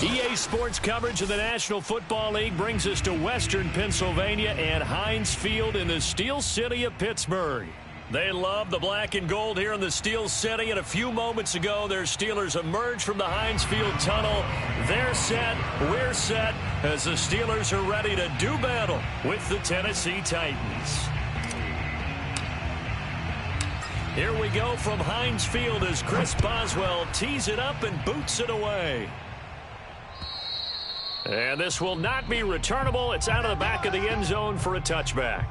EA Sports coverage of the National Football League brings us to Western Pennsylvania and Heinz Field in the Steel City of Pittsburgh. They love the black and gold here in the Steel City, and a few moments ago, their Steelers emerged from the Heinz Field tunnel. They're set, we're set, as the Steelers are ready to do battle with the Tennessee Titans. Here we go from Heinz Field as Chris Boswell tees it up and boots it away. And this will not be returnable. It's out of the back of the end zone for a touchback.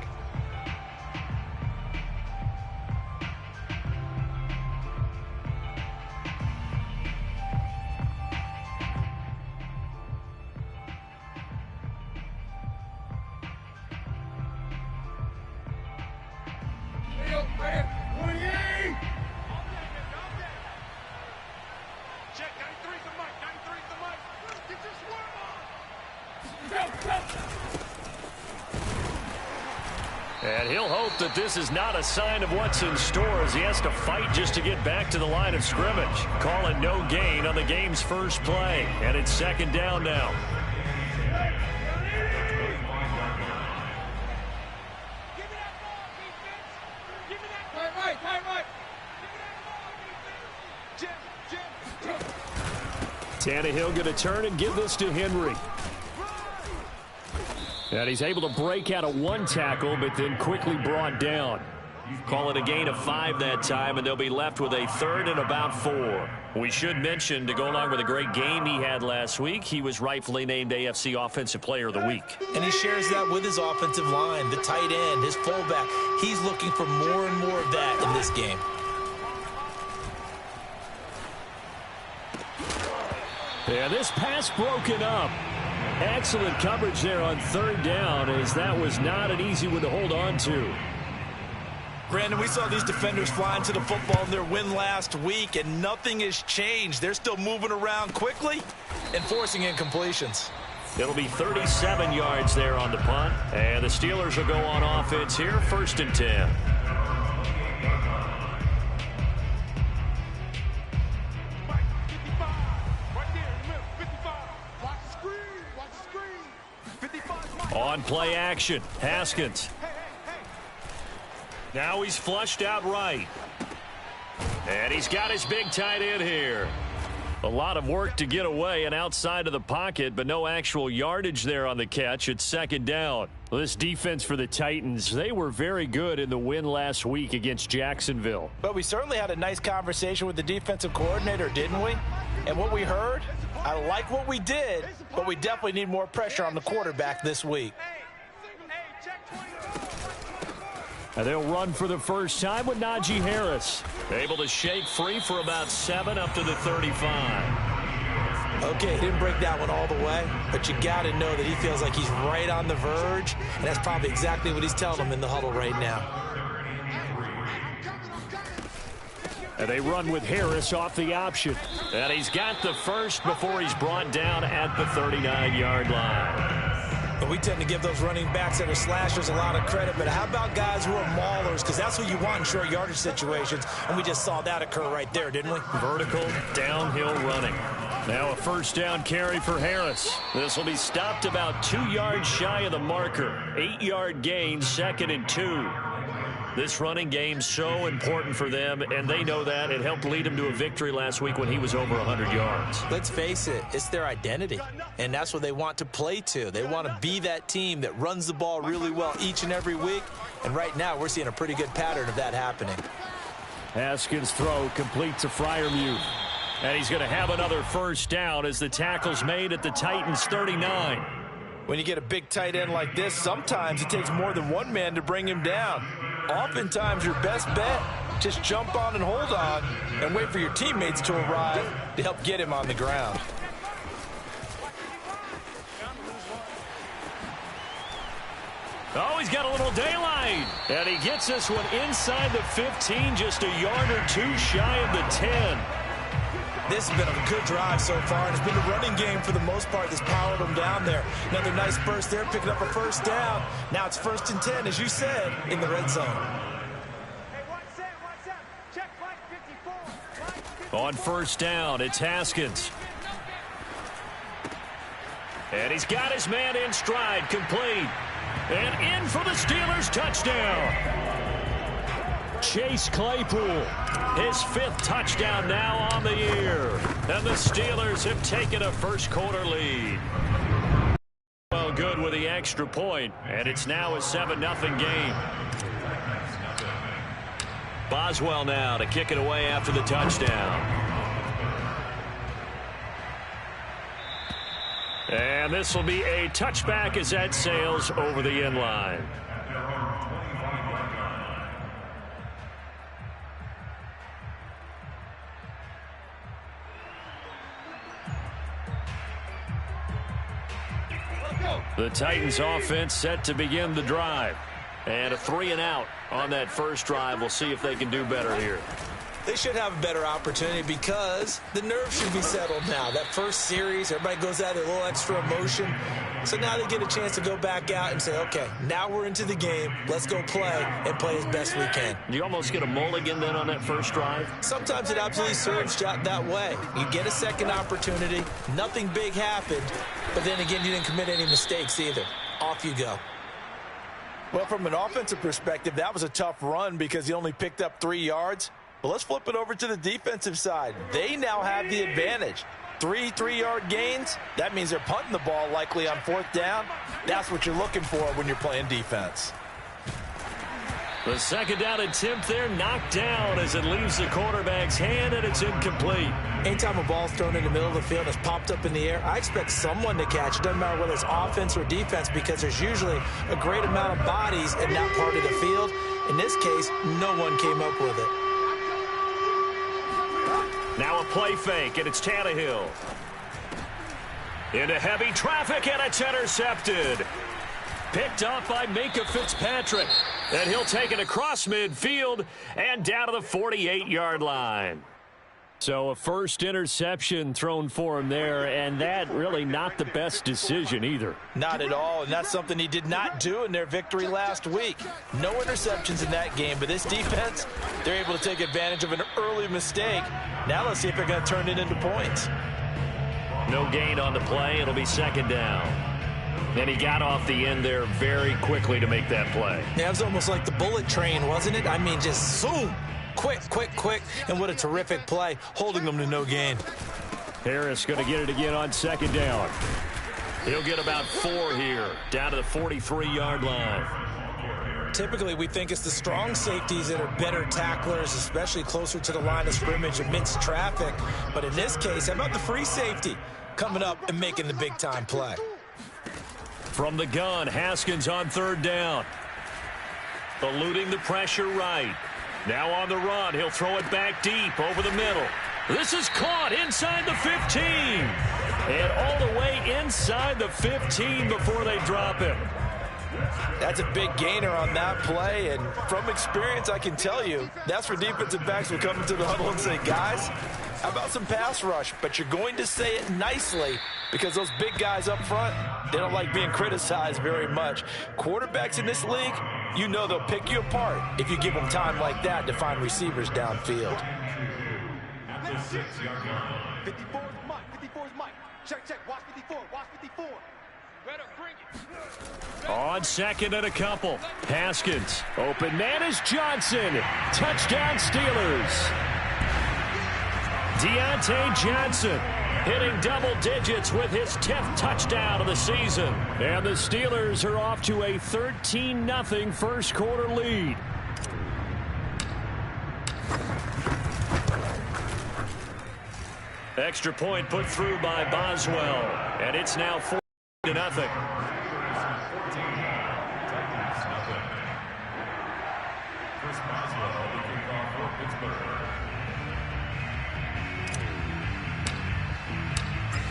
And he'll hope that this is not a sign of what's in store as he has to fight just to get back to the line of scrimmage. Call it no gain on the game's first play. And it's second down now. Tannehill going to turn and give this to Henry. And he's able to break out of one tackle, but then quickly brought down. Call it a gain of 5 that time, and they'll be left with a third and about 4. We should mention, to go along with a great game he had last week, he was rightfully named AFC Offensive Player of the Week. And he shares that with his offensive line, the tight end, his fullback. He's looking for more and more of that in this game. Yeah, this pass broken up. Excellent coverage there on third down, as that was not an easy one to hold on to. Brandon, we saw these defenders flying to the football in their win last week, and nothing has changed. They're still moving around quickly and forcing incompletions. It'll be 37 yards there on the punt, and the Steelers will go on offense here, 1st and 10. On play action, Haskins. Now he's flushed out right. And he's got his big tight end here. A lot of work to get away and outside of the pocket, but no actual yardage there on the catch. It's second down. This defense for the Titans, they were very good in the win last week against Jacksonville. But we certainly had a nice conversation with the defensive coordinator, didn't we? And what we heard, I like what we did, but we definitely need more pressure on the quarterback this week. And they'll run for the first time with Najee Harris. Able to shake free for about 7 up to the 35. Okay, he didn't break that one all the way, but you got to know that he feels like he's right on the verge, and that's probably exactly what he's telling him in the huddle right now. And they run with Harris off the option. And he's got the first before he's brought down at the 39-yard line. But we tend to give those running backs that are slashers a lot of credit, but how about guys who are maulers? Because that's what you want in short yardage situations, and we just saw that occur right there, didn't we? Vertical, downhill running. Now a first down carry for Harris. This will be stopped about 2 yards shy of the marker. 8-yard gain, 2nd and 2. This running game so important for them, and they know that. It helped lead them to a victory last week when he was over 100 yards. Let's face it, it's their identity, and that's what they want to play to. They want to be that team that runs the ball really well each and every week, and right now we're seeing a pretty good pattern of that happening. Haskins' throw complete to Freiermuth. And he's going to have another first down as the tackle's made at the Titans' 39. When you get a big tight end like this, sometimes it takes more than one man to bring him down. Oftentimes, your best bet, just jump on and hold on and wait for your teammates to arrive to help get him on the ground. Oh, he's got a little daylight. And he gets this one inside the 15, just a yard or two shy of the 10. This has been a good drive so far, and it's been the running game for the most part that's powered them down there. Another nice burst there, picking up a first down. Now it's 1st and 10, as you said, in the red zone. On 1st down, it's Haskins. And he's got his man in stride, complete. And in for the Steelers' touchdown. Chase Claypool, his 5th touchdown now on the year. And the Steelers have taken a first-quarter lead. Well, good with the extra point, and it's now a 7-0 game. Boswell now to kick it away after the touchdown. And this will be a touchback as that sails over the end line. The Titans offense set to begin the drive. And a 3-and-out on that first drive. We'll see if they can do better here. They should have a better opportunity because the nerves should be settled now. That first series, everybody goes out with a little extra emotion. So now they get a chance to go back out and say, okay, now we're into the game. Let's go play and play as best we can. You almost get a mulligan then on that first drive? Sometimes it absolutely serves that way. You get a second opportunity. Nothing big happened. But then again, you didn't commit any mistakes either. Off you go. Well, from an offensive perspective, that was a tough run because he only picked up 3 yards. But let's flip it over to the defensive side. They now have the advantage. 3 3-yard gains, that means they're punting the ball likely on 4th down. That's what you're looking for when you're playing defense. The 2nd down attempt there knocked down as it leaves the quarterback's hand, and it's incomplete. Anytime a ball's thrown in the middle of the field and it's popped up in the air, I expect someone to catch it. Doesn't matter whether it's offense or defense because there's usually a great amount of bodies in that part of the field. In this case, no one came up with it. Now a play fake, and it's Tannehill. Into heavy traffic, and it's intercepted. Picked up by Minkah Fitzpatrick. And he'll take it across midfield and down to the 48-yard line. So a first interception thrown for him there, and that really not the best decision either. Not at all, and that's something he did not do in their victory last week. No interceptions in that game, but this defense, they're able to take advantage of an early mistake. Now let's see if they're going to turn it into points. No gain on the play. It'll be 2nd down. And he got off the end there very quickly to make that play. Yeah, it was almost like the bullet train, wasn't it? I mean, just zoom. Quick, quick, quick, and what a terrific play, holding them to no gain. Harris going to get it again on 2nd down. He'll get about 4 here, down to the 43-yard line. Typically, we think it's the strong safeties that are better tacklers, especially closer to the line of scrimmage amidst traffic. But in this case, how about the free safety coming up and making the big-time play? From the gun, Haskins on 3rd down. Eluding the pressure right. Now on the run, he'll throw it back deep over the middle. This is caught inside the 15. And all the way inside the 15 before they drop him. That's a big gainer on that play, and from experience, I can tell you, that's where defensive backs will come into the huddle and say, guys, how about some pass rush? But you're going to say it nicely because those big guys up front, they don't like being criticized very much. Quarterbacks in this league, you know they'll pick you apart if you give them time like that to find receivers downfield. 54 is Mike. 54 is Mike. Check, check. Watch 54. Watch 54. Better bring it. On 2nd and a couple. Haskins. Open man is Johnson. Touchdown Steelers. Deontay Johnson hitting double digits with his 10th touchdown of the season. And the Steelers are off to a 13-0 first quarter lead. Extra point put through by Boswell. And it's now 4-0.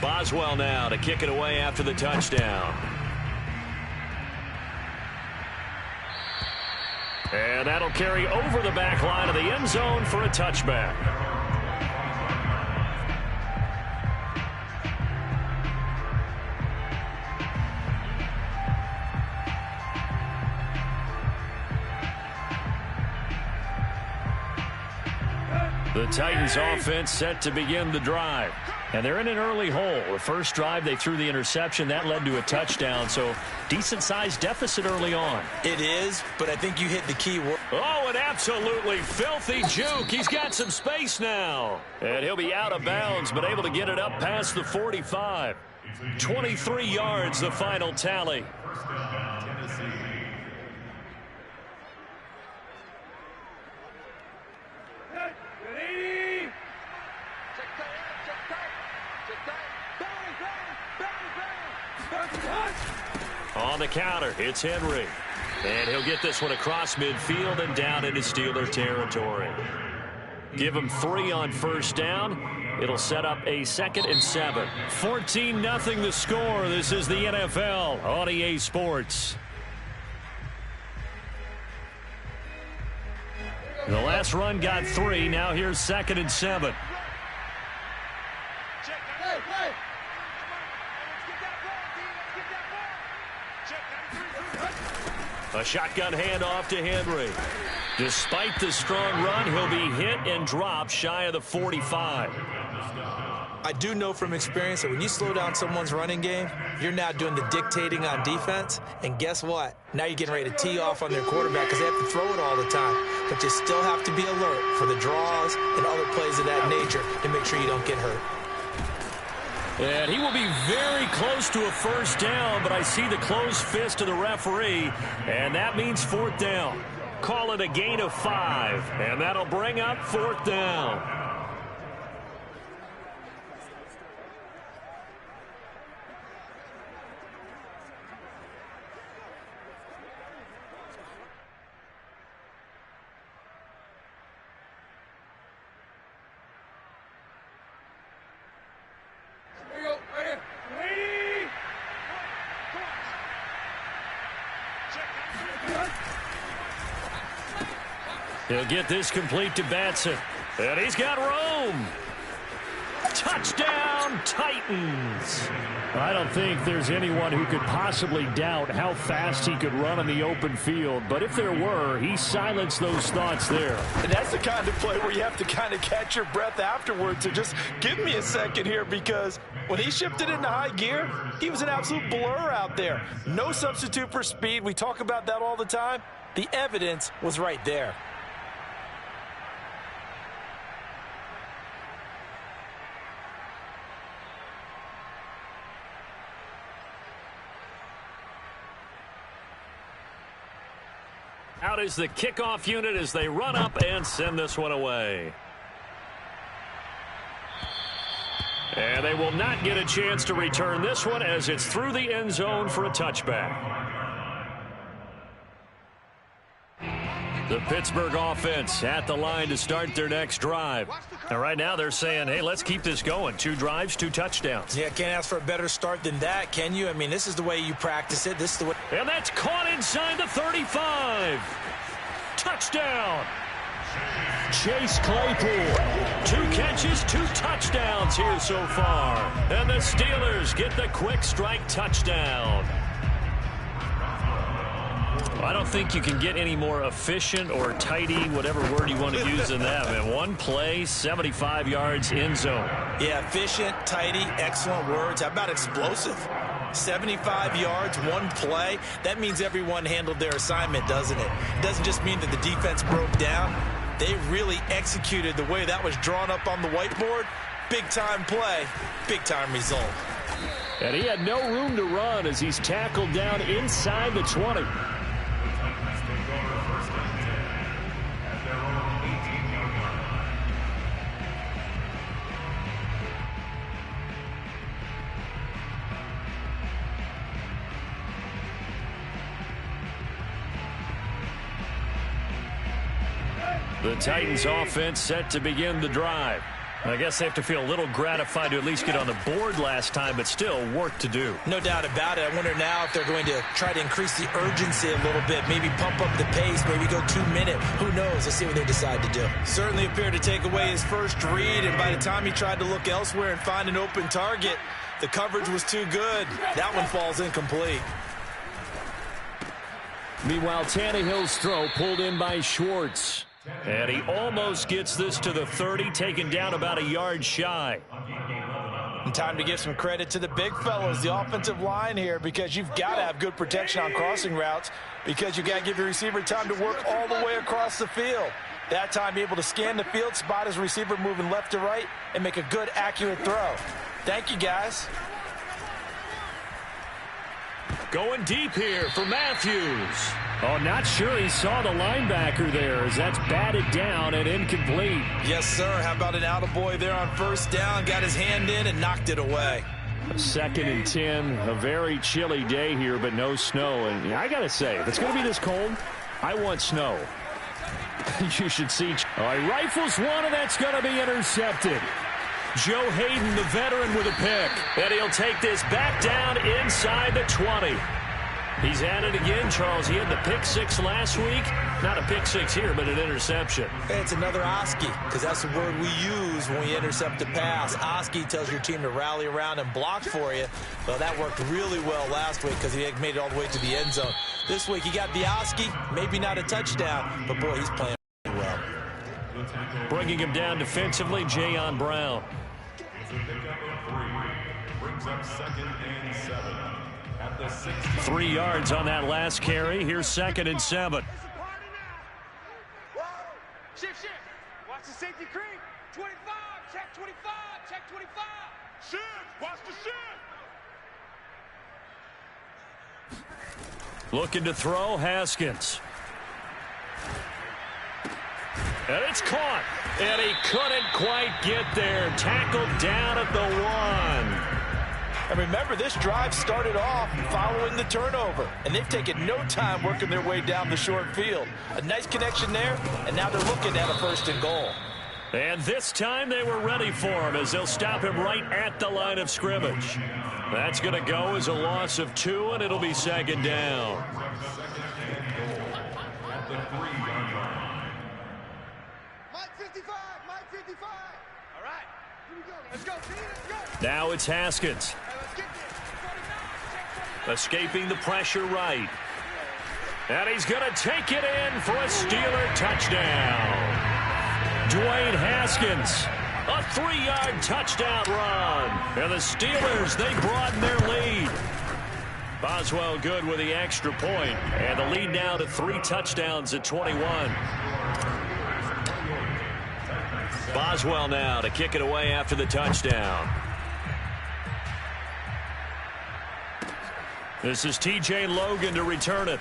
Boswell now to kick it away after the touchdown. And that'll carry over the back line of the end zone for a touchback. The Titans offense set to begin the drive. And they're in an early hole. The first drive, they threw the interception. That led to a touchdown. So decent-sized deficit early on. It is, but I think you hit the key word. Oh, an absolutely filthy juke. He's got some space now. And he'll be out of bounds, but able to get it up past the 45. 23 yards, the final tally. On the counter, it's Henry. And he'll get this one across midfield and down into Steeler territory. Give him 3 on first down. It'll set up a 2nd and 7. 14-0 the score. This is the NFL on EA Sports. The last run got 3. Now here's 2nd and 7. A shotgun handoff to Henry. Despite the strong run, he'll be hit and dropped shy of the 45. I do know from experience that when you slow down someone's running game, you're now doing the dictating on defense. And guess what? Now you're getting ready to tee off on their quarterback because they have to throw it all the time. But you still have to be alert for the draws and other plays of that nature to make sure you don't get hurt. And he will be very close to a first down, but I see the closed fist of the referee, and that means 4th down. Call it a gain of 5, and that'll bring up 4th down. He'll get this complete to Batson. And he's got room. Touchdown, Titans. I don't think there's anyone who could possibly doubt how fast he could run on the open field. But if there were, he silenced those thoughts there. And that's the kind of play where you have to kind of catch your breath afterwards. So just give me a second here, because when he shifted into high gear, he was an absolute blur out there. No substitute for speed. We talk about that all the time. The evidence was right there. Out is the kickoff unit as they run up and send this one away. And they will not get a chance to return this one as it's through the end zone for a touchback. The Pittsburgh offense at the line to start their next drive. And right now they're saying, hey, let's keep this going. 2 drives, 2 touchdowns. Yeah, can't ask for a better start than that, can you? I mean, this is the way you practice it. This is the way. And that's caught inside the 35. Touchdown. Chase Claypool. 2 catches, 2 touchdowns here so far. And the Steelers get the quick strike touchdown. I don't think you can get any more efficient or tidy, whatever word you want to use in that. Man, 1 play, 75 yards, end zone. Yeah, efficient, tidy, excellent words. How about explosive? 75 yards, 1 play. That means everyone handled their assignment, doesn't it? It doesn't just mean that the defense broke down. They really executed the way that was drawn up on the whiteboard. Big-time play, big-time result. And he had no room to run as he's tackled down inside the 20. The Titans offense set to begin the drive. I guess they have to feel a little gratified to at least get on the board last time, but still work to do. No doubt about it. I wonder now if they're going to try to increase the urgency a little bit, maybe pump up the pace, maybe go 2-minute. Who knows? Let's see what they decide to do. Certainly appeared to take away his first read, and by the time he tried to look elsewhere and find an open target, the coverage was too good. That one falls incomplete. Meanwhile, Tannehill's throw pulled in by Schwartz. And he almost gets this to the 30, taken down about a yard shy. And time to give some credit to the big fellas, the offensive line here, because you've got to have good protection on crossing routes, because you've got to give your receiver time to work all the way across the field. That time, be able to scan the field, spot his receiver moving left to right, and make a good, accurate throw. Thank you, guys. Going deep here for Matthews. Oh, not sure he saw the linebacker there, as that's batted down and incomplete. Yes, sir. How about an attaboy there on first down? Got his hand in and knocked it away. 2nd and 10. A very chilly day here, but no snow. And I got to say, if it's going to be this cold, I want snow. You should see. All right, rifles one, and that's going to be intercepted. Joe Hayden, the veteran, with a pick. And he'll take this back down inside the 20. He's at it again, Charles. He had the pick 6 last week. Not a pick 6 here, but an interception. It's another Oski, because that's the word we use when we intercept a pass. Oski tells your team to rally around and block for you. Well, that worked really well last week because he made it all the way to the end zone. This week, he got the Oski, maybe not a touchdown, but boy, he's playing well. Bringing him down defensively, Jayon Brown. Brings up 2nd and 7 at the 6. 3 yards on that last carry. Here's 2nd and 7. Shift. Watch the safety creep. 25. Check 25. Check 25. Shift. Watch the shift. Looking to throw, Haskins. And it's caught. And he couldn't quite get there. Tackled down at the 1. And remember, this drive started off following the turnover, and they've taken no time working their way down the short field. A nice connection there, and now they're looking at a 1st and goal. And this time they were ready for him, as they'll stop him right at the line of scrimmage. That's going to go as a loss of 2, and it'll be 2nd down. Mike 55. Mike 55. All right. Here we go. Let's go. Let's go. Now it's Haskins. Escaping the pressure right. And he's going to take it in for a Steeler touchdown. Dwayne Haskins, a 3-yard touchdown run. And the Steelers, they broaden their lead. Boswell good with the extra point. And the lead now to 3 touchdowns at 21. Boswell now to kick it away after the touchdown. This is T.J. Logan to return it.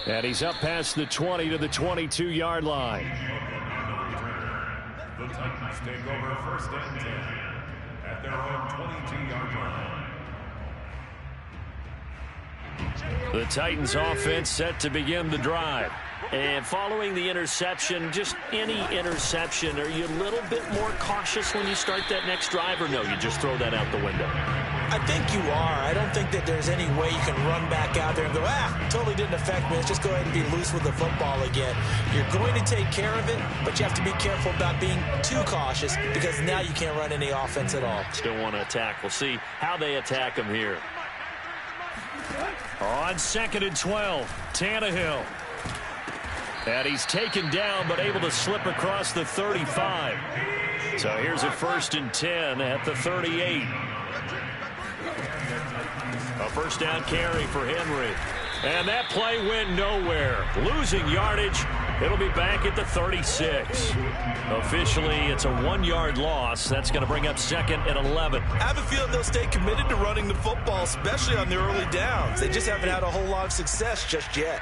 And he's up past the 20 to the 22-yard line. The Titans take over 1st and 10 at their own 22-yard line. The Titans offense set to begin the drive. And following the interception, just any interception, are you a little bit more cautious when you start that next drive, or no, you just throw that out the window? I think you are. I don't think that there's any way you can run back out there and go, totally didn't affect me. Let's just go ahead and be loose with the football again. You're going to take care of it, but you have to be careful about being too cautious, because now you can't run any offense at all. Still want to attack. We'll see how they attack him here. On 2nd and 12, Tannehill. And he's taken down, but able to slip across the 35. So here's a 1st and 10 at the 38. A 1st down carry for Henry. And that play went nowhere. Losing yardage. It'll be back at the 36. Officially, it's a 1-yard loss. That's going to bring up 2nd and 11. I have a feeling they'll stay committed to running the football, especially on the early downs. They just haven't had a whole lot of success just yet.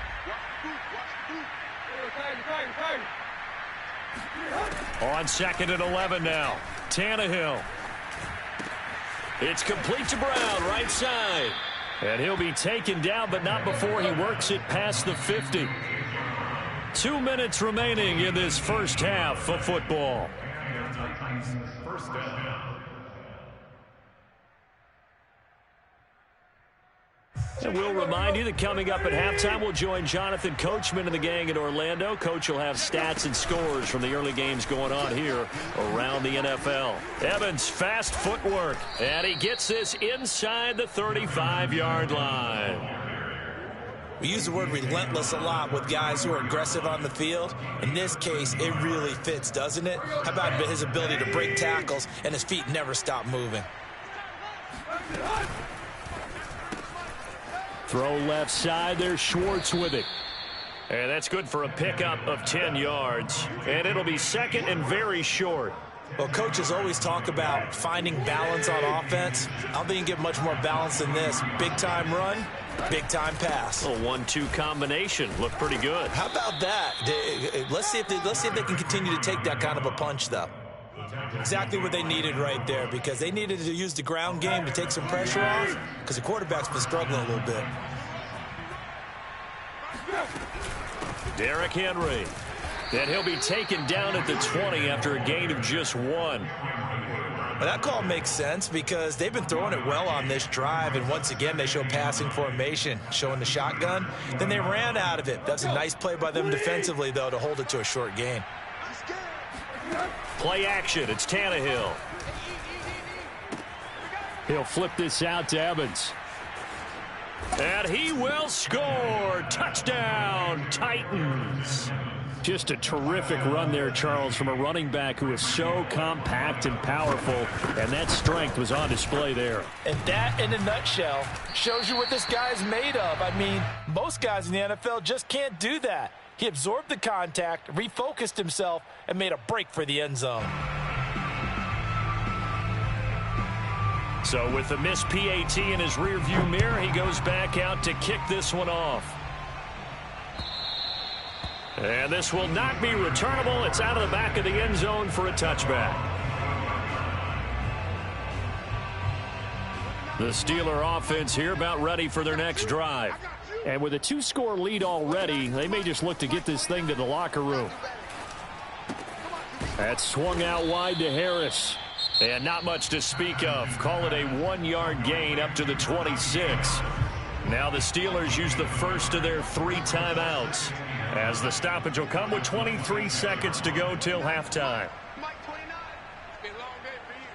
On 2nd and 11 now. Tannehill. It's complete to Brown, right side. And he'll be taken down, but not before he works it past the 50. 2 minutes remaining in this first half of football. 1st down. And we'll remind you that coming up at halftime, we'll join Jonathan Coachman and the gang in Orlando. Coach will have stats and scores from the early games going on here around the NFL. Evans, fast footwork, and he gets this inside the 35-yard line. We use the word relentless a lot with guys who are aggressive on the field. In this case, it really fits, doesn't it? How about his ability to break tackles and his feet never stop moving? Throw left side. There's Schwartz with it. And that's good for a pickup of 10 yards. And it'll be second and very short. Well, coaches always talk about finding balance on offense. I don't think you get much more balance than this. Big-time run, big-time pass. A 1-2 combination. Looked pretty good. How about that? Let's see if they can continue to take that kind of a punch, though. Exactly what they needed right there, because they needed to use the ground game to take some pressure off, because the quarterback's been struggling a little bit. Derrick Henry. And he'll be taken down at the 20 after a gain of just 1. Well, that call makes sense because they've been throwing it well on this drive, and once again they show passing formation, showing the shotgun. Then they ran out of it. That's a nice play by them defensively, though, to hold it to a short gain. Play action. It's Tannehill. He'll flip this out to Evans. And he will score. Touchdown, Titans. Just a terrific run there, Charles, from a running back who is so compact and powerful, and that strength was on display there. And that, in a nutshell, shows you what this guy is made of. I mean, most guys in the NFL just can't do that. He absorbed the contact, refocused himself, and made a break for the end zone. So with the missed PAT in his rearview mirror, he goes back out to kick this one off. And this will not be returnable. It's out of the back of the end zone for a touchback. The Steeler offense here about ready for their next drive. And with a 2-score lead already, they may just look to get this thing to the locker room. That's swung out wide to Harris. And not much to speak of. Call it a 1-yard gain up to the 26. Now the Steelers use the first of their 3 timeouts, as the stoppage will come with 23 seconds to go till halftime. Mike 29. It's been a long day for you.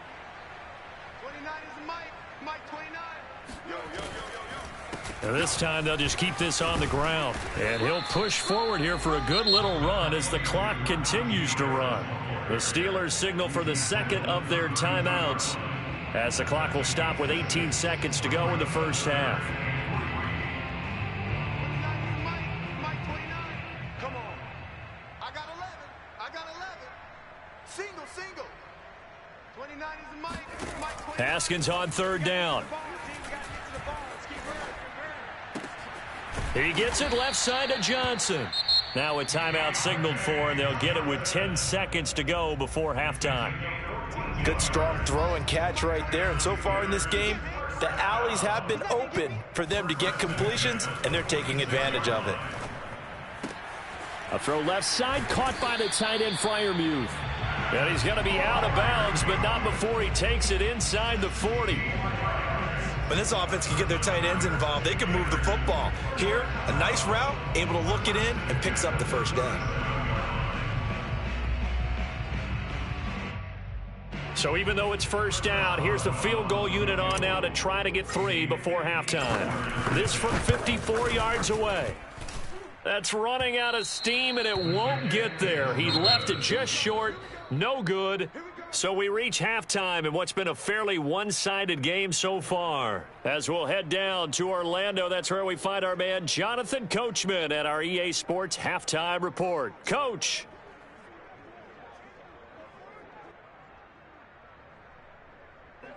29 is Mike. Mike 29. Yo, yo, yo, yo, yo. And this time they'll just keep this on the ground. And he'll push forward here for a good little run as the clock continues to run. The Steelers signal for the second of their timeouts, as the clock will stop with 18 seconds to go in the first half. Mike 29. Come on. I got 11. I got 11. Single. 29 is Mike. Mike 29. Haskins on third down. He gets it left side to Johnson. Now a timeout signaled for, and they'll get it with 10 seconds to go before halftime. Good strong throw and catch right there. And so far in this game, the alleys have been open for them to get completions, and they're taking advantage of it. A throw left side, caught by the tight end Freiermuth. And he's going to be out of bounds, but not before he takes it inside the 40. When this offense can get their tight ends involved, they can move the football. Here, a nice route, able to look it in, and picks up the first down. So even though it's first down, here's the field goal unit on now to try to get 3 before halftime. This from 54 yards away. That's running out of steam, and it won't get there. He left it just short. No good. So we reach halftime in what's been a fairly one-sided game so far. As we'll head down to Orlando, that's where we find our man Jonathan Coachman at our EA Sports Halftime Report. Coach.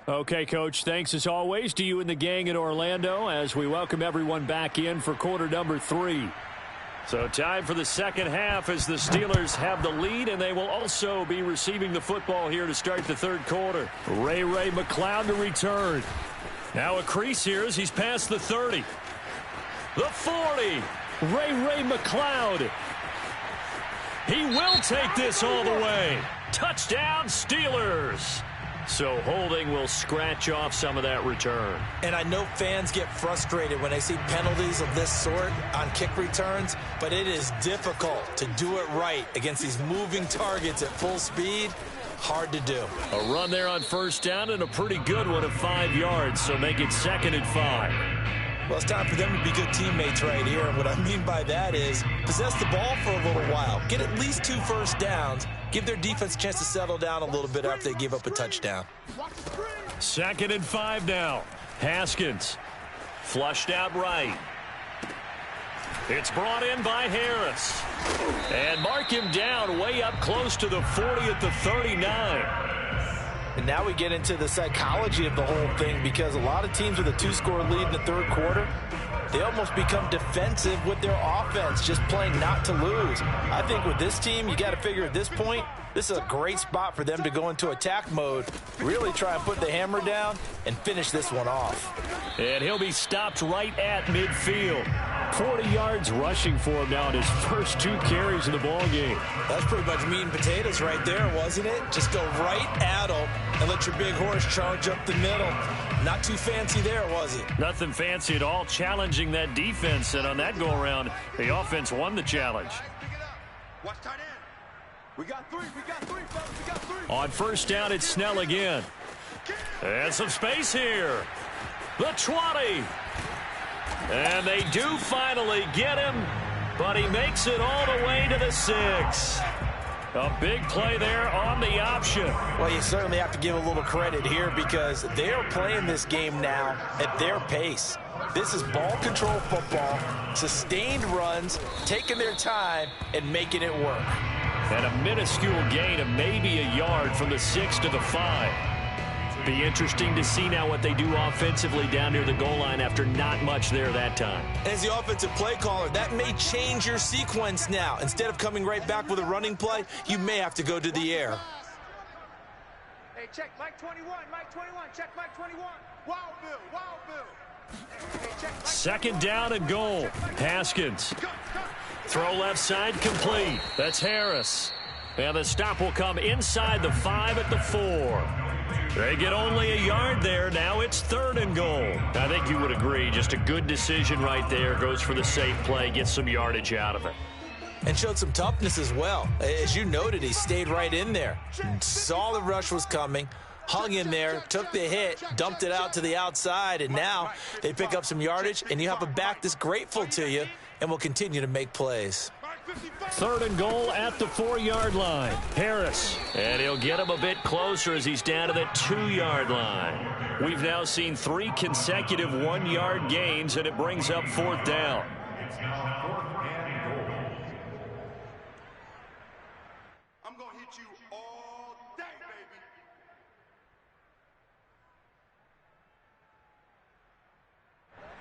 Okay, Coach, thanks as always to you and the gang in Orlando as we welcome everyone back in for quarter number 3. So time for the second half as the Steelers have the lead, and they will also be receiving the football here to start the third quarter. Ray McCloud to return. Now a crease here as he's past the 30. The 40. Ray McCloud. He will take this all the way. Touchdown, Steelers. So holding will scratch off some of that return. And I know fans get frustrated when they see penalties of this sort on kick returns, but it is difficult to do it right against these moving targets at full speed. Hard to do. A run there on first down and a pretty good one of 5 yards, so make it 2nd and 5. Well, it's time for them to be good teammates right here. And what I mean by that is possess the ball for a little while. Get at least 2 first downs. Give their defense a chance to settle down a little bit after they give up a touchdown. 2nd and 5 now. Haskins flushed out right. It's brought in by Harris. And mark him down way up close to the 40 at the 39. And now we get into the psychology of the whole thing, because a lot of teams with a 2-score lead in the 3rd quarter, they almost become defensive with their offense, just playing not to lose. I think with this team, you got to figure at this point, this is a great spot for them to go into attack mode, really try and put the hammer down and finish this one off. And he'll be stopped right at midfield. 40 yards rushing for him now in his first 2 carries of the ball game. That's pretty much meat and potatoes right there, wasn't it? Just go right at them and let your big horse charge up the middle. Not too fancy there, was it? Nothing fancy at all, challenging that defense. And on that go-around, the offense won the challenge. Watch tight end. We got 3, fellas, we got 3. On 1st down, it's Snell again. And some space here. The 20. And they do finally get him, but he makes it all the way to the 6. A big play there on the option. Well, you certainly have to give a little credit here, because they are playing this game now at their pace. This is ball control football, sustained runs, taking their time and making it work. And a minuscule gain of maybe a yard from the 6 to the 5. Be interesting to see now what they do offensively down near the goal line after not much there that time. As the offensive play caller, that may change your sequence now. Instead of coming right back with a running play, you may have to go to the air. Hey, check Mike 21, check Mike 21. Wild Bill. Hey, check Mike 2nd down and goal. Haskins. Throw left side complete. That's Harris. And the stop will come inside the 5 at the 4. They get only a yard there. Now it's 3rd and goal. I think you would agree. Just a good decision right there. Goes for the safe play. Gets some yardage out of it. And showed some toughness as well. As you noted, he stayed right in there. Saw the rush was coming. Hung in there, took the hit, dumped it out to the outside, and now they pick up some yardage, and you have a back that's grateful to you and will continue to make plays. 3rd and goal at the 4-yard line. Harris. And he'll get him a bit closer as he's down to the 2-yard line. We've now seen 3 consecutive 1-yard gains, and it brings up 4th down. I'm going to hit you all day, baby.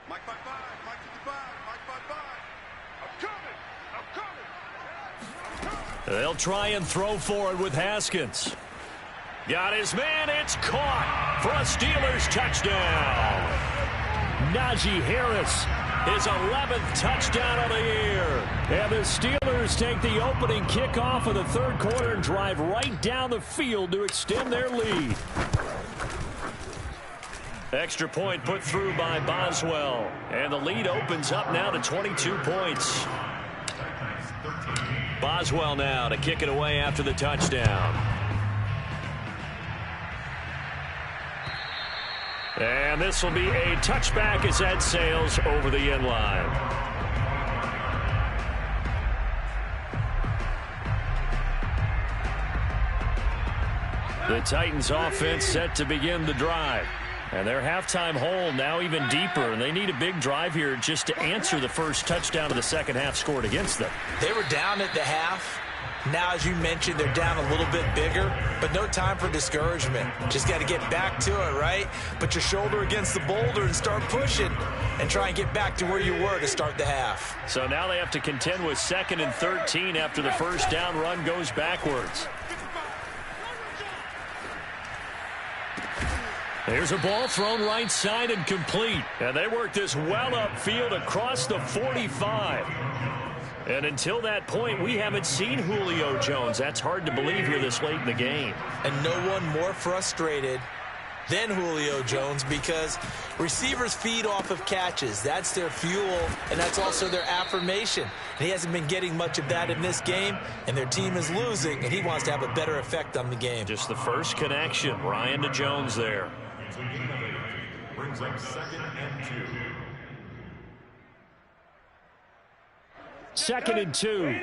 Mike 55, Mike 55, Mike 55. I'm coming. They'll try and throw forward with Haskins. Got his man. It's caught for a Steelers touchdown. Najee Harris, his 11th touchdown of the year. And the Steelers take the opening kickoff of the 3rd quarter and drive right down the field to extend their lead. Extra point put through by Boswell. And the lead opens up now to 22 points. Boswell now to kick it away after the touchdown. And this will be a touchback as that sails over the end line. The Titans offense set to begin the drive. And their halftime hole now even deeper, and they need a big drive here just to answer the first touchdown of the 2nd half scored against them. They were down at the half. Now, as you mentioned, they're down a little bit bigger, but no time for discouragement. Just got to get back to it, right? Put your shoulder against the boulder and start pushing and try and get back to where you were to start the half. So now they have to contend with 2nd and 13 after the first down run goes backwards. There's a ball thrown right side and complete. And they work this well upfield across the 45. And until that point, we haven't seen Julio Jones. That's hard to believe here this late in the game. And no one more frustrated than Julio Jones, because receivers feed off of catches. That's their fuel, and that's also their affirmation. And he hasn't been getting much of that in this game, and their team is losing, and he wants to have a better effect on the game. Just the first connection, Ryan to Jones there. Brings up 2nd and 2. 2nd and 2.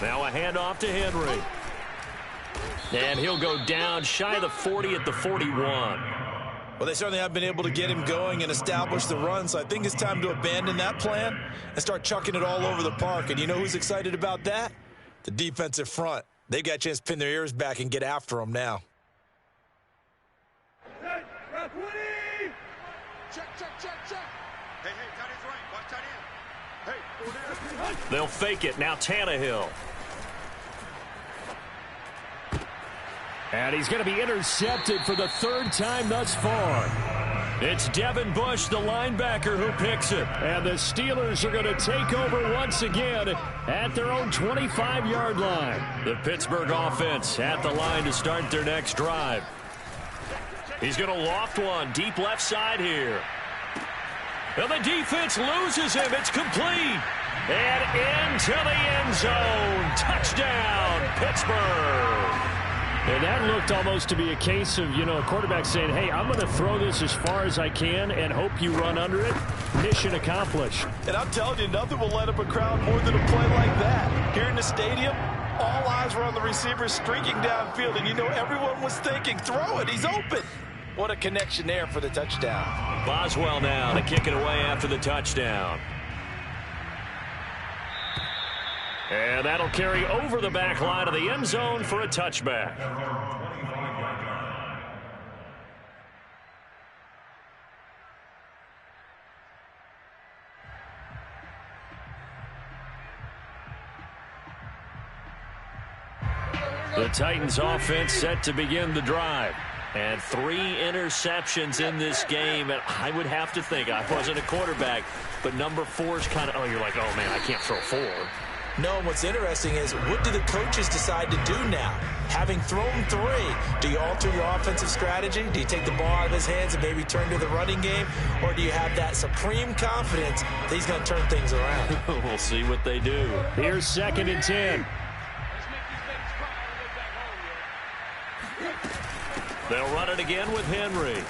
Now a handoff to Henry. And he'll go down shy of the 40 at the 41. Well, they certainly have been able to get him going and establish the run, so I think it's time to abandon that plan and start chucking it all over the park. And you know who's excited about that? The defensive front. They got a chance to pin their ears back and get after him now. They'll fake it. Now Tannehill. And he's going to be intercepted for the 3rd time thus far. It's Devin Bush, the linebacker, who picks it. And the Steelers are going to take over once again at their own 25-yard line. The Pittsburgh offense at the line to start their next drive. He's going to loft one deep left side here. And the defense loses him. It's complete. And into the end zone. Touchdown, Pittsburgh. And that looked almost to be a case of, a quarterback saying, hey, I'm going to throw this as far as I can and hope you run under it. Mission accomplished. And I'm telling you, nothing will light up a crowd more than a play like that. Here in the stadium, all eyes were on the receiver streaking downfield, and everyone was thinking, throw it, he's open. What a connection there for the touchdown. Boswell now to kick it away after the touchdown. And that'll carry over the back line of the end zone for a touchback. The Titans offense set to begin the drive. And 3 interceptions in this game. And I would have to think, I wasn't a quarterback, but number 4 is kind of, you're like, oh, man, I can't throw 4. No, and what's interesting is, what do the coaches decide to do now? Having thrown 3, do you alter your offensive strategy? Do you take the ball out of his hands and maybe turn to the running game? Or do you have that supreme confidence that he's going to turn things around? We'll see what they do. Here's 2nd and 10. They'll run it again with Henry.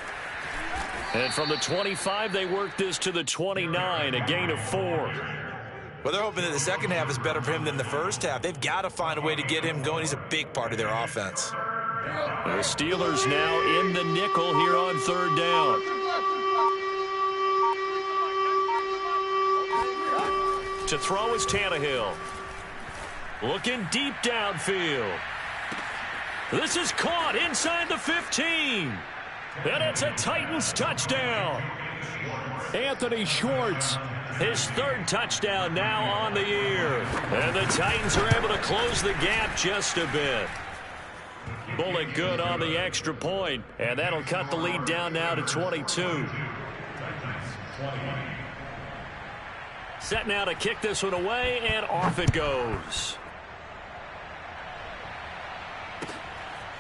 And from the 25, they work this to the 29, a gain of 4. Well, they're hoping that the second half is better for him than the first half. They've got to find a way to get him going. He's a big part of their offense. The Steelers now in the nickel here on 3rd down. To throw is Tannehill. Looking deep downfield. This is caught inside the 15. And it's a Titans touchdown. Anthony Schwartz. His 3rd touchdown now on the year. And the Titans are able to close the gap just a bit. Bullet good on the extra point. And that'll cut the lead down now to 22. Set now to kick this one away, and off it goes.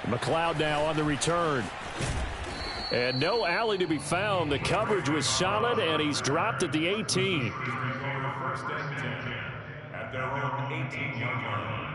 McLeod now on the return. And no alley to be found. The coverage was solid, and he's dropped at the 18. First and 10 at their own 18-yard line.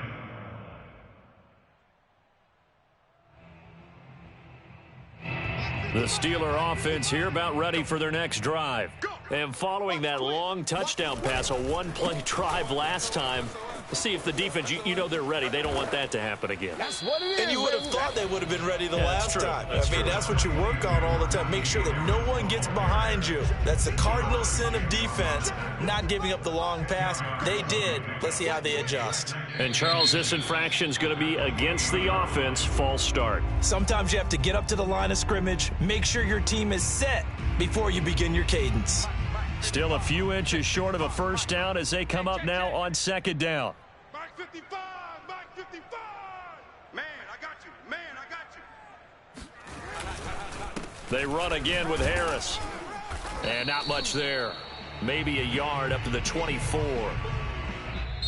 The Steeler offense here about ready for their next drive. And following that long touchdown pass, a one-play drive last time, we'll see if the defense, they're ready. They don't want that to happen again. That's what it is. And you would have thought they would have been ready the last time. That's what you work on all the time. Make sure that no one gets behind you. That's the cardinal sin of defense, not giving up the long pass. They did. Let's see how they adjust. And, Charles, this infraction's going to be against the offense. False start. Sometimes you have to get up to the line of scrimmage, make sure your team is set before you begin your cadence. Still a few inches short of a first down as they come up now on 2nd down. Mike 55, Mike 55. Man, I got you. Man, I got you. They run again with Harris. And not much there. Maybe a yard up to the 24.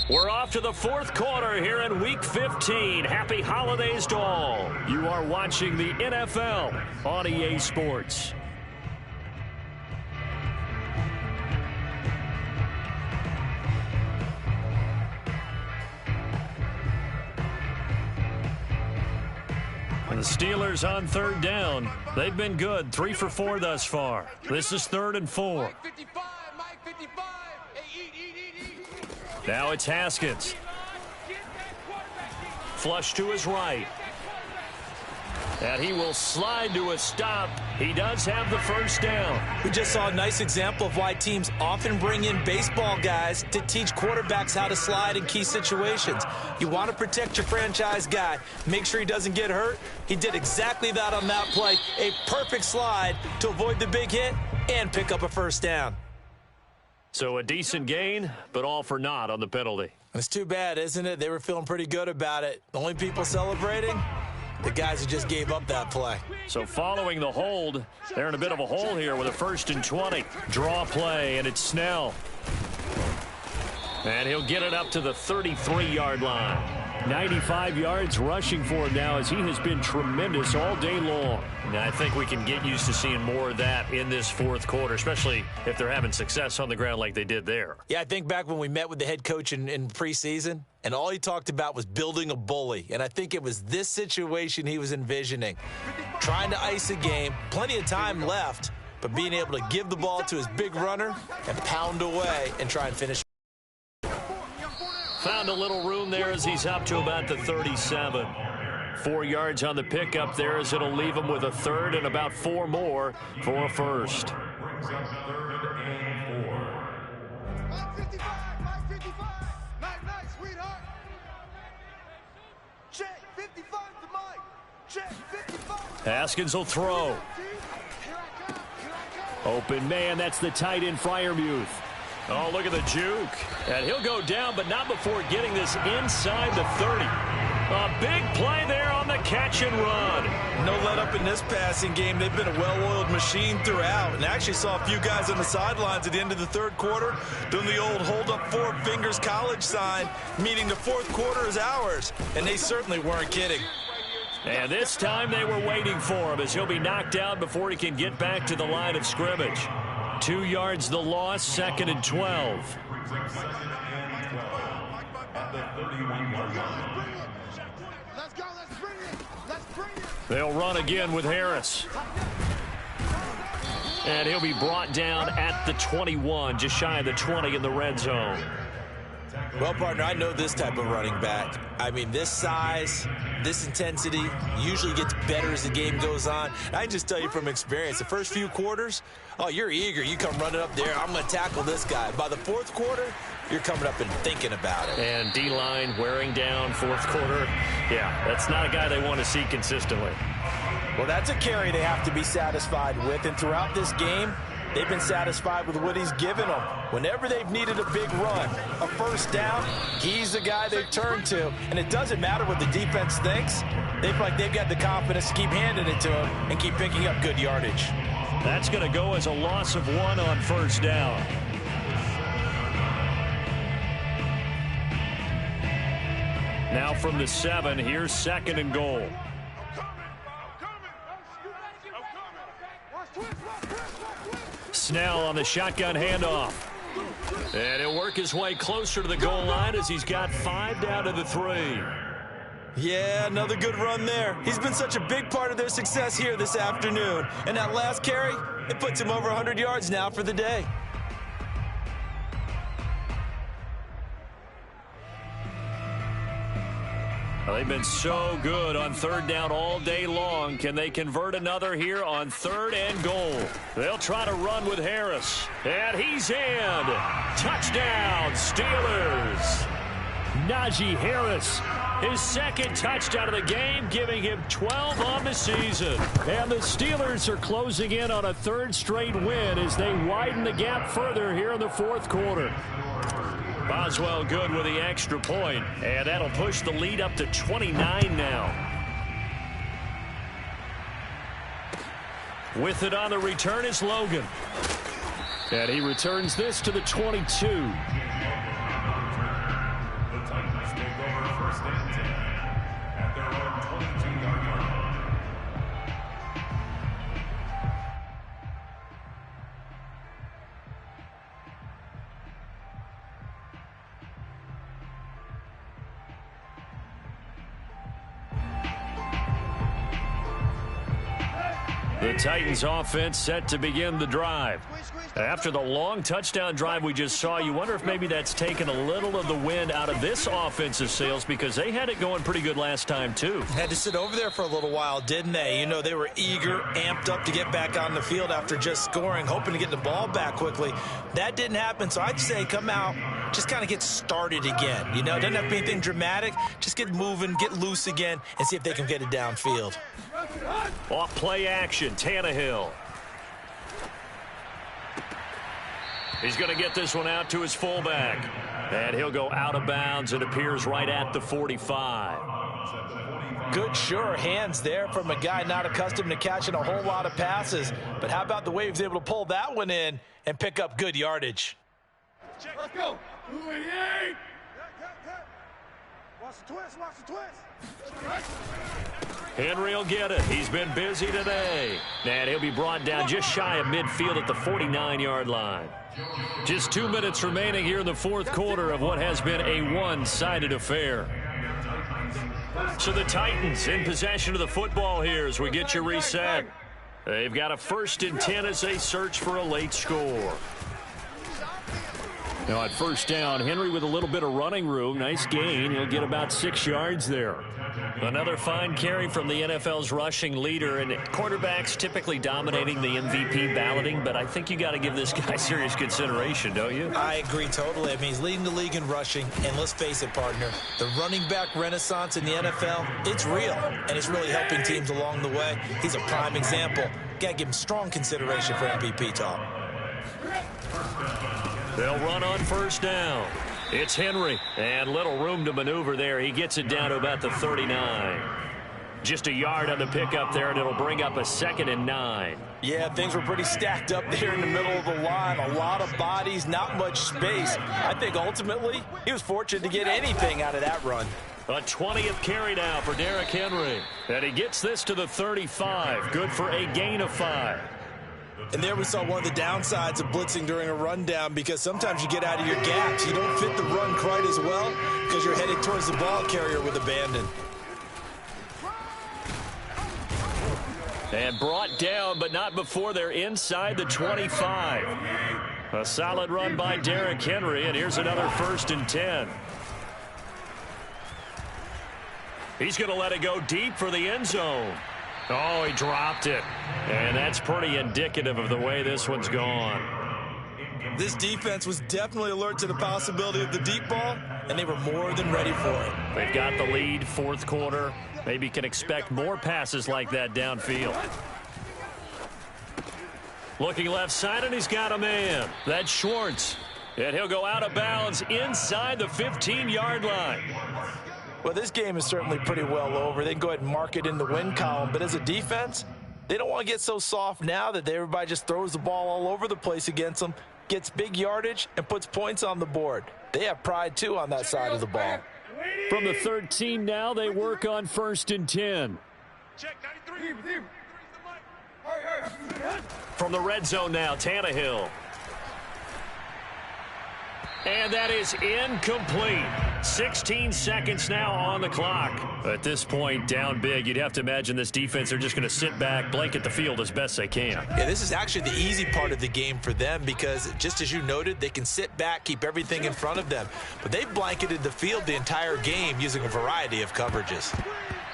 We're off to the 4th quarter here in Week 15. Happy holidays to all. You are watching the NFL on EA Sports. The Steelers on third down. They've been good, 3 for 4 thus far. This is 3rd and 4. Mike 55, Mike 55. Hey, eat. Now it's Haskins. Flush to his right. And he will slide to a stop. He does have the first down. We just saw a nice example of why teams often bring in baseball guys to teach quarterbacks how to slide in key situations. You want to protect your franchise guy. Make sure he doesn't get hurt. He did exactly that on that play. A perfect slide to avoid the big hit and pick up a first down. So a decent gain, but all for naught on the penalty. It's too bad, isn't it? They were feeling pretty good about it. The only people celebrating, the guys who just gave up that play. So following the hold, they're in a bit of a hole here with a 1st and 20. Draw play, and it's Snell. And he'll get it up to the 33-yard line. 95 yards rushing for him now as he has been tremendous all day long. And I think we can get used to seeing more of that in this 4th quarter, especially if they're having success on the ground like they did there. Yeah, I think back when we met with the head coach in preseason, and all he talked about was building a bully. And I think it was this situation he was envisioning. Trying to ice a game, plenty of time left, but being able to give the ball to his big runner and pound away and try and finish. Found a little room there as he's up to about the 37. 4 yards on the pickup there as it'll leave him with a 3rd and about 4 more for a first. Brings up 3rd and 4. Mike 55, Mike 55. Nice, sweetheart. Check 55 to Mike. Check 55 to Haskins will throw. Here I come. Open man, that's the tight end Freiermuth. Oh, look at the juke. And he'll go down, but not before getting this inside the 30. A big play there on the catch and run. No let up in this passing game. They've been a well-oiled machine throughout. And actually saw a few guys on the sidelines at the end of the 3rd quarter doing the old hold up 4 fingers college sign, meaning the 4th quarter is ours. And they certainly weren't kidding. And this time they were waiting for him as he'll be knocked out before he can get back to the line of scrimmage. 2 yards the loss, 2nd and 12. Brings up 2nd and 12 at the 31-yard line. Let's go, let's bring it. Let's bring it. They'll run again with Harris. And he'll be brought down at the 21, just shy of the 20 in the red zone. Well, partner, I know this type of running back. I mean, this size, this intensity usually gets better as the game goes on. I can just tell you from experience, the first few quarters, oh, you're eager. You come running up there, I'm going to tackle this guy. By the 4th quarter, you're coming up and thinking about it. And D-line wearing down 4th quarter. Yeah, that's not a guy they want to see consistently. Well, that's a carry they have to be satisfied with. And throughout this game, they've been satisfied with what he's given them. Whenever they've needed a big run, a first down, he's the guy they've turned to. And it doesn't matter what the defense thinks. They feel like they've got the confidence to keep handing it to him and keep picking up good yardage. That's going to go as a loss of 1 on first down. Now from the 7, here's 2nd and goal. Snell on the shotgun handoff. And he'll work his way closer to the goal line as he's got 5 down to the 3. Yeah, another good run there. He's been such a big part of their success here this afternoon. And that last carry, it puts him over 100 yards now for the day. Well, they've been so good on 3rd down all day long. Can they convert another here on 3rd and goal? They'll try to run with Harris. And he's in. Touchdown, Steelers. Najee Harris, his 2nd touchdown of the game, giving him 12 on the season. And the Steelers are closing in on a 3rd straight win as they widen the gap further here in the 4th quarter. Boswell good with the extra point, and that'll push the lead up to 29 now. With it on the return is Logan. And he returns this to the 22. The Titans take over 1st and 10 at their own 22-yard line. The Titans offense set to begin the drive. After the long touchdown drive we just saw, you wonder if maybe that's taken a little of the wind out of this offensive sails because they had it going pretty good last time too. Had to sit over there for a little while, didn't they? You know, they were eager, amped up to get back on the field after just scoring, hoping to get the ball back quickly. That didn't happen, so I'd say come out, just kind of get started again. You know, it doesn't have to be anything dramatic. Just get moving, get loose again, and see if they can get it downfield. Off play action, Tannehill. He's going to get this one out to his fullback. And he'll go out of bounds. It appears right at the 45. Good, sure hands there from a guy not accustomed to catching a whole lot of passes. But how about the way he was able to pull that one in and pick up good yardage? Let's go. 288. Watch the twist. Watch the twist. Henry will get it. He's been busy today. And he'll be brought down just shy of midfield at the 49-yard line. Just 2 minutes remaining here in the fourth quarter of what has been a one-sided affair. So the Titans in possession of the football here as we get you reset. They've got a 1st and 10 as they search for a late score. Now at first down, Henry with a little bit of running room. Nice gain. He'll get about 6 yards there. Another fine carry from the NFL's rushing leader, and quarterbacks typically dominating the MVP balloting, but I think you got to give this guy serious consideration, don't you? I agree totally. I mean, he's leading the league in rushing, and let's face it, partner, the running back renaissance in the NFL, it's real, and it's really helping teams along the way. He's a prime example. Got to give him strong consideration for MVP talk. They'll run on first down. It's Henry, and little room to maneuver there. He gets it down to about the 39. Just a yard on the pickup there, and it'll bring up a 2nd and 9. Yeah, things were pretty stacked up there in the middle of the line. A lot of bodies, not much space. I think ultimately he was fortunate to get anything out of that run. A 20th carry now for Derrick Henry. And he gets this to the 35. Good for a gain of 5. And there we saw one of the downsides of blitzing during a rundown, because sometimes you get out of your gaps. You don't fit the run quite as well because you're headed towards the ball carrier with abandon. And brought down, but not before they're inside the 25. A solid run by Derrick Henry, and here's another 1st and 10. He's going to let it go deep for the end zone. Oh, he dropped it. And that's pretty indicative of the way this one's gone. This defense was definitely alert to the possibility of the deep ball, and they were more than ready for it. They've got the lead, fourth quarter. Maybe can expect more passes like that downfield. Looking left side, and he's got a man. That's Schwartz. And he'll go out of bounds inside the 15-yard line. Well, this game is certainly pretty well over. They can go ahead and mark it in the win column. But as a defense, they don't want to get so soft now that everybody just throws the ball all over the place against them, gets big yardage, and puts points on the board. They have pride, too, on that side of the ball. From the 13 now, they work on 1st and 10. Check 93. From the red zone now, Tannehill. And that is incomplete. 16 seconds now on the clock. At this point, down big, you'd have to imagine this defense are just going to sit back, blanket the field as best they can. Yeah, this is actually the easy part of the game for them because, just as you noted, they can sit back, keep everything in front of them. But they've blanketed the field the entire game using a variety of coverages.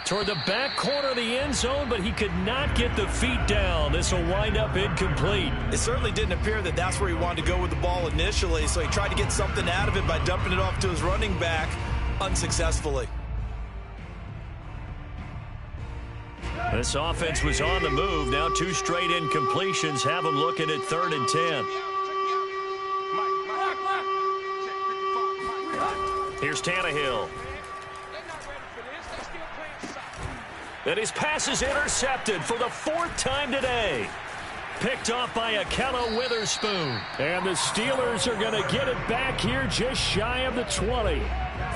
Toward the back corner of the end zone, but he could not get the feet down. This will wind up incomplete. It certainly didn't appear that that's where he wanted to go with the ball initially, so he tried to get something out of it by dumping it off to his running back unsuccessfully. This offense was on the move. Now 2 straight incompletions have them looking at 3rd and 10. Here's Tannehill. And his pass is intercepted for the 4th time today. Picked off by Ahkello Witherspoon. And the Steelers are going to get it back here just shy of the 20.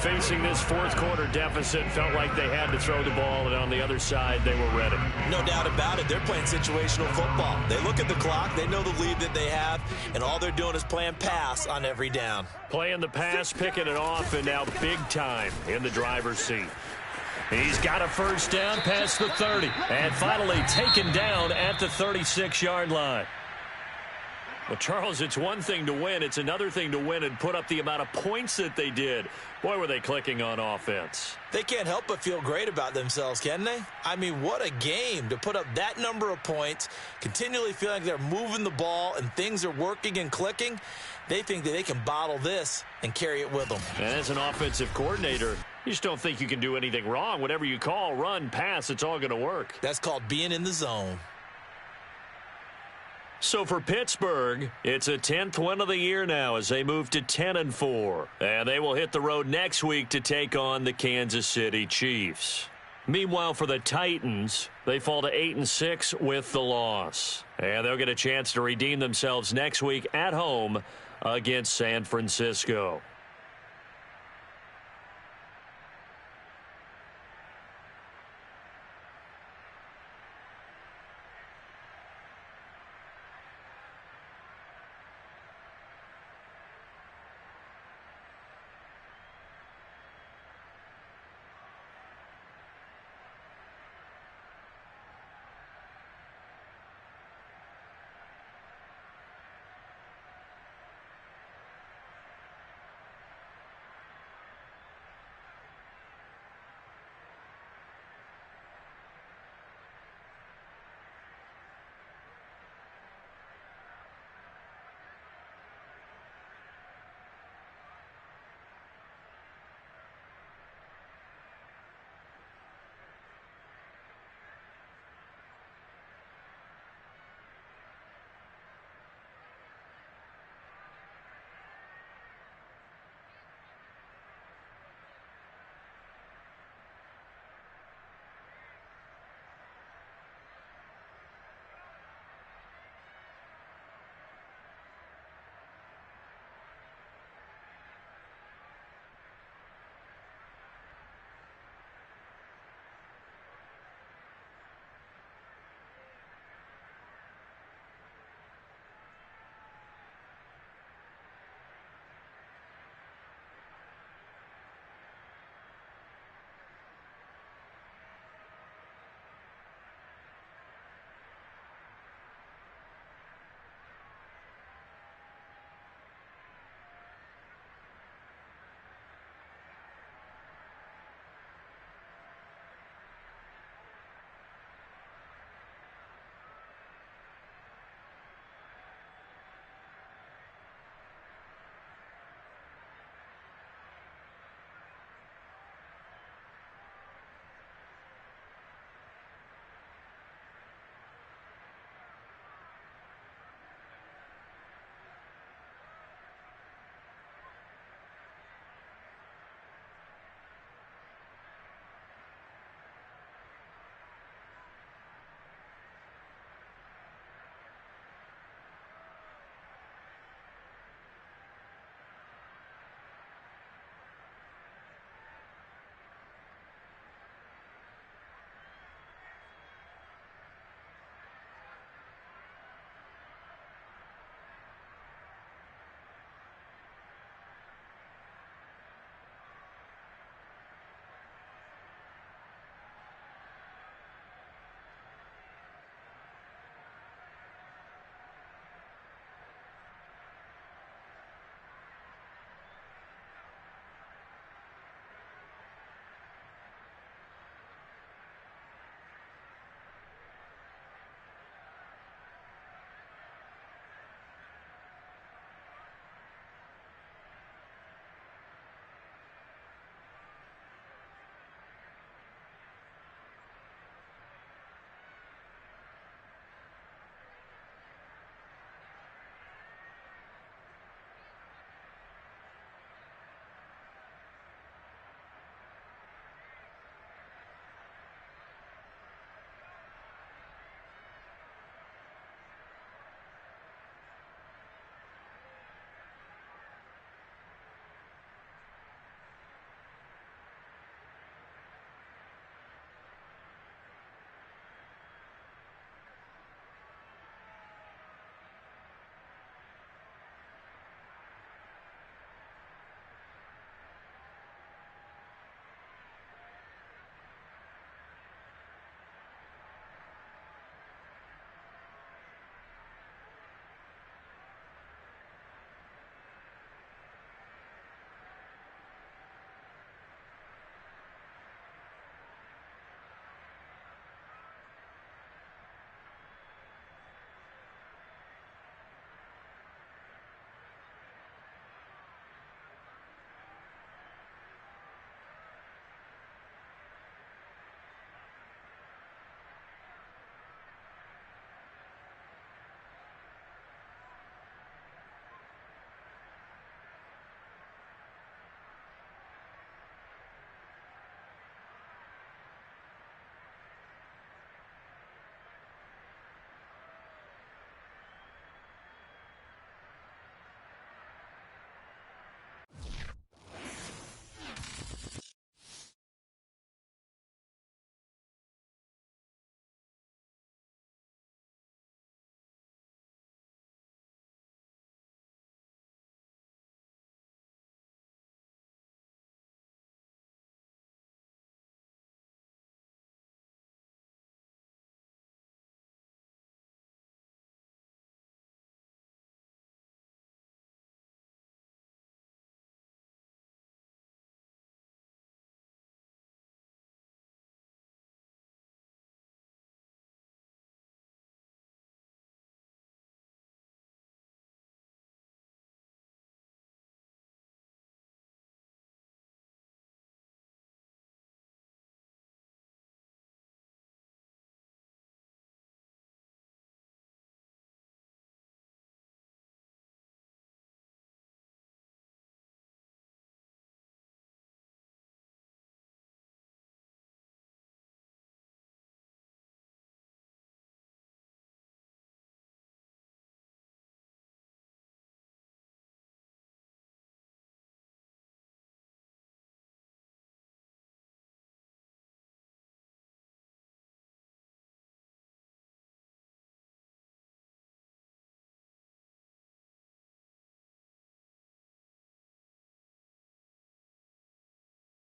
Facing this fourth quarter deficit, felt like they had to throw the ball, and on the other side, they were ready. No doubt about it. They're playing situational football. They look at the clock, they know the lead that they have, and all they're doing is playing pass on every down. Playing the pass, picking it off, and now big time in the driver's seat. He's got a first down past the 30. And finally taken down at the 36-yard line. Well, Charles, it's one thing to win. It's another thing to win and put up the amount of points that they did. Boy, were they clicking on offense. They can't help but feel great about themselves, can they? I mean, what a game to put up that number of points, continually feeling like they're moving the ball and things are working and clicking. They think that they can bottle this and carry it with them. And as an offensive coordinator, you just don't think you can do anything wrong. Whatever you call, run, pass, it's all going to work. That's called being in the zone. So for Pittsburgh, it's a 10th win of the year now as they move to 10-4. And they will hit the road next week to take on the Kansas City Chiefs. Meanwhile, for the Titans, they fall to 8-6 with the loss. And they'll get a chance to redeem themselves next week at home against San Francisco.